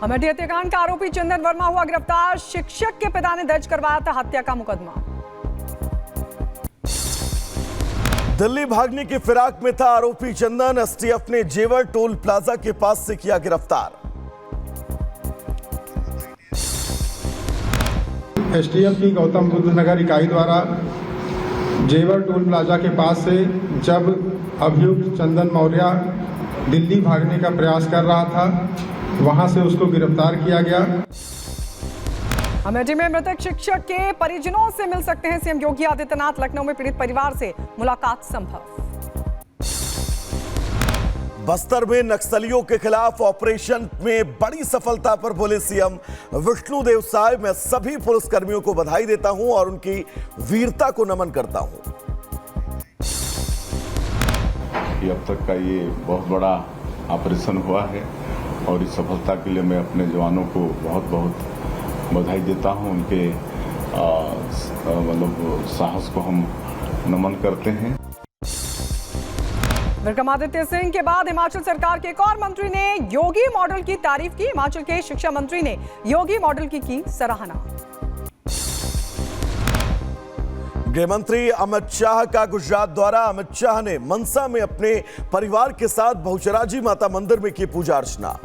अमेठी हत्याकांड का आरोपी चंदन वर्मा हुआ गिरफ्तार। शिक्षक के पिता ने दर्ज करवाया था हत्या का मुकदमा। दिल्ली भागने की फिराक में था आरोपी चंदन। एसटीएफ ने जेवर टोल प्लाजा के पास से किया गिरफ्तार। एसटीएफ की गौतम बुद्ध नगर इकाई द्वारा जेवर टोल प्लाजा के पास से जब अभियुक्त चंदन मौर्य दिल्ली भागने का प्रयास कर रहा था, वहां से उसको गिरफ्तार किया गया। अमेठी में मृतक शिक्षक के परिजनों से मिल सकते हैं सीएम योगी आदित्यनाथ। लखनऊ में पीड़ित परिवार से मुलाकात संभव। बस्तर में नक्सलियों के खिलाफ ऑपरेशन में बड़ी सफलता पर बोले सीएम विष्णुदेव साय, मैं सभी पुलिसकर्मियों को बधाई देता हूं और उनकी वीरता को नमन करता हूं। अब तक का ये बहुत बड़ा ऑपरेशन हुआ है और इस सफलता के लिए मैं अपने जवानों को बहुत बहुत बधाई देता हूं। उनके मतलब साहस को हम नमन करते हैं। विक्रमादित्य सिंह के बाद हिमाचल सरकार के एक और मंत्री ने योगी मॉडल की तारीफ की। हिमाचल के शिक्षा मंत्री ने योगी मॉडल की सराहना। गृह मंत्री अमित शाह का गुजरात दौरा। अमित शाह ने मनसा में अपने परिवार के साथ बहुचराजी माता मंदिर में की पूजा अर्चना।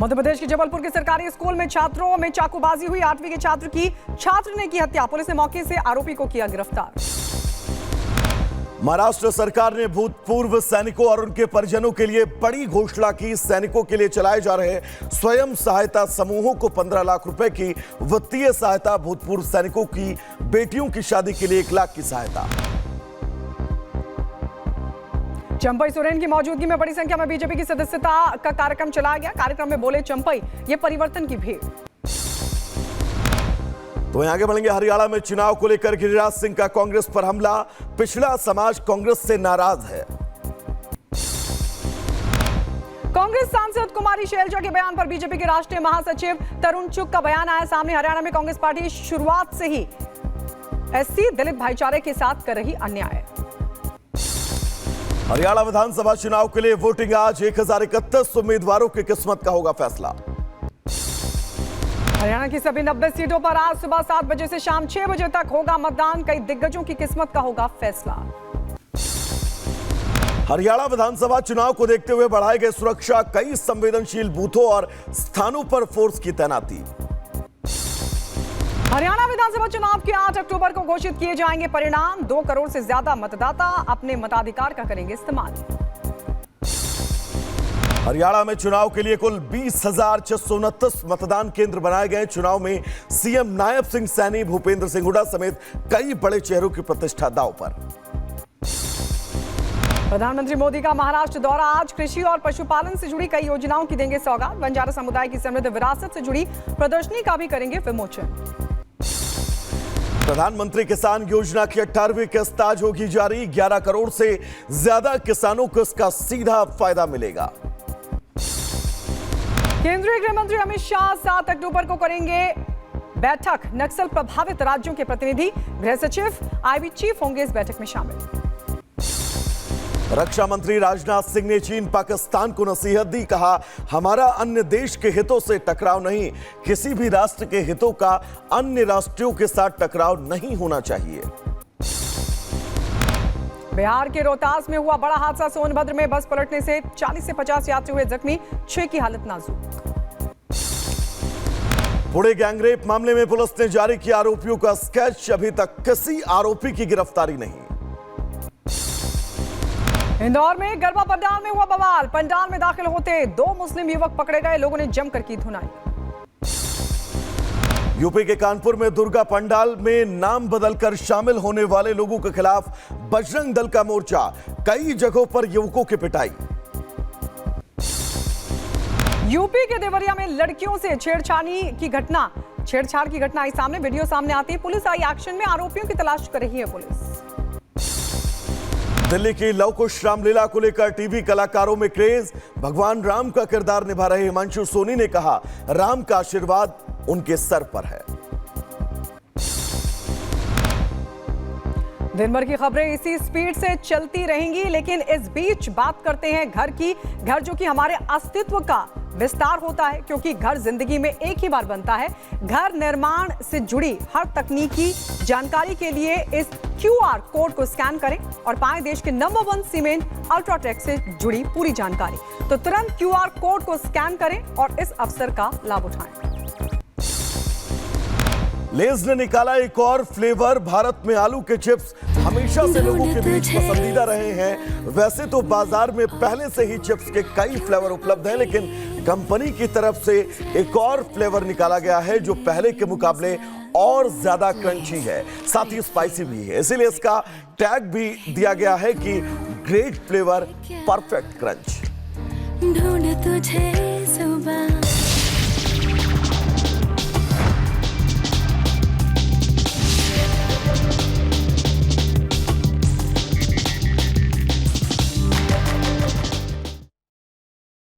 मध्य प्रदेश के जबलपुर के सरकारी स्कूल में छात्रों में चाकूबाजी हुई। 8वीं के छात्र ने की हत्या। पुलिस ने मौके से आरोपी को किया गिरफ्तार। महाराष्ट्र सरकार ने भूतपूर्व सैनिकों और उनके परिजनों के लिए बड़ी घोषणा की। सैनिकों के लिए चलाए जा रहे स्वयं सहायता समूहों को 15 लाख रुपए की वित्तीय सहायता। भूतपूर्व सैनिकों की बेटियों की शादी के लिए 1 लाख की सहायता। चंपई सोरेन की मौजूदगी में बड़ी संख्या में बीजेपी की सदस्यता का कार्यक्रम चलाया गया। कार्यक्रम में बोले चंपई, ये परिवर्तन की भीड़। तो वहीं आगे बढ़ेंगे। हरियाणा में चुनाव को लेकर गिरिराज सिंह का कांग्रेस पर हमला। पिछड़ा समाज कांग्रेस से नाराज है। कांग्रेस सांसद कुमारी शैलजा के बयान पर बीजेपी के राष्ट्रीय महासचिव तरुण चुग का बयान आया सामने। हरियाणा में कांग्रेस पार्टी शुरुआत से ही एससी दलित भाईचारे के साथ कर रही अन्याय। हरियाणा विधानसभा चुनाव के लिए वोटिंग आज। 1031 उम्मीदवारों की किस्मत का होगा फैसला। हरियाणा की सभी 90 सीटों पर आज सुबह 7 बजे से शाम 6 बजे तक होगा मतदान। कई दिग्गजों की किस्मत का होगा फैसला। हरियाणा विधानसभा चुनाव को देखते हुए बढ़ाई गई सुरक्षा। कई संवेदनशील बूथों और स्थानों पर फोर्स की तैनाती। हरियाणा विधानसभा चुनाव के 8 अक्टूबर को घोषित किए जाएंगे परिणाम। 2 करोड़ से ज्यादा मतदाता अपने मताधिकार का करेंगे इस्तेमाल। हरियाणा में चुनाव के लिए कुल 20,629 मतदान केंद्र बनाए गए। चुनाव में सीएम नायब सिंह सैनी, भूपेंद्र सिंह हुड्डा समेत कई बड़े चेहरों की प्रतिष्ठा दांव पर। प्रधानमंत्री मोदी का महाराष्ट्र दौरा आज। कृषि और पशुपालन से जुड़ी कई योजनाओं की देंगे सौगात। बंजारा समुदाय की समृद्ध विरासत से जुड़ी प्रदर्शनी का भी करेंगे विमोचन। प्रधानमंत्री किसान योजना की 18वीं किस्त आज होगी जारी। 11 करोड़ से ज्यादा किसानों को इसका सीधा फायदा मिलेगा। केंद्रीय गृह मंत्री अमित शाह 7 अक्टूबर को करेंगे बैठक। नक्सल प्रभावित राज्यों के प्रतिनिधि, गृह सचिव, आईबी चीफ होंगे इस बैठक में शामिल। रक्षा मंत्री राजनाथ सिंह ने चीन पाकिस्तान को नसीहत दी। कहा, हमारा अन्य देश के हितों से टकराव नहीं, किसी भी राष्ट्र के हितों का अन्य राष्ट्रों के साथ टकराव नहीं होना चाहिए। बिहार के रोहतास में हुआ बड़ा हादसा। सोनभद्र में बस पलटने से 40 से 50 यात्री हुए जख्मी, 6 की हालत नाजुक। पुणे गैंगरेप मामले में पुलिस ने जारी किया आरोपियों का स्केच। अभी तक किसी आरोपी की गिरफ्तारी नहीं। इंदौर में गरबा पंडाल में हुआ बवाल। पंडाल में दाखिल होते 2 मुस्लिम युवक पकड़े गए। लोगों ने जमकर की धुनाई। यूपी के कानपुर में दुर्गा पंडाल में नाम बदलकर शामिल होने वाले लोगों के खिलाफ बजरंग दल का मोर्चा। कई जगहों पर युवकों की पिटाई। यूपी के देवरिया में लड़कियों से छेड़छाड़ की घटना आई सामने। वीडियो सामने आती है पुलिस आई एक्शन में। आरोपियों की तलाश कर रही है पुलिस। दिल्ली की लव कुश रामलीला को लेकर टीवी कलाकारों में क्रेज। भगवान राम का किरदार निभा रहे हिमांशु सोनी ने कहा, राम का आशीर्वाद उनके सर पर है। दिन भर की खबरें इसी स्पीड से चलती रहेंगी, लेकिन इस बीच बात करते हैं घर की। घर जो कि हमारे अस्तित्व का विस्तार होता है, क्योंकि घर जिंदगी में एक ही बार बनता है। घर निर्माण से जुड़ी हर तकनीकी जानकारी के लिए इस QR कोड को स्कैन करें और पाएं देश के नंबर 1 सीमेंट अल्ट्राटेक से जुड़ी पूरी जानकारी। तो तुरंत QR कोड को स्कैन करें और इस अवसर का लाभ उठाएं। लेज ने निकाला एक और फ्लेवर। भारत में आलू के चिप्स हमेशा से लोगों के बीच पसंदीदा रहे हैं। वैसे तो बाजार में पहले से ही चिप्स के कई फ्लेवर उपलब्ध हैं, लेकिन कंपनी की तरफ से एक और फ्लेवर निकाला गया है जो पहले के मुकाबले और ज्यादा क्रंची है, साथ ही स्पाइसी भी है। इसीलिए इसका टैग भी दिया गया है कि ग्रेट फ्लेवर, परफेक्ट क्रंच। ढूंढ तुझे सुबह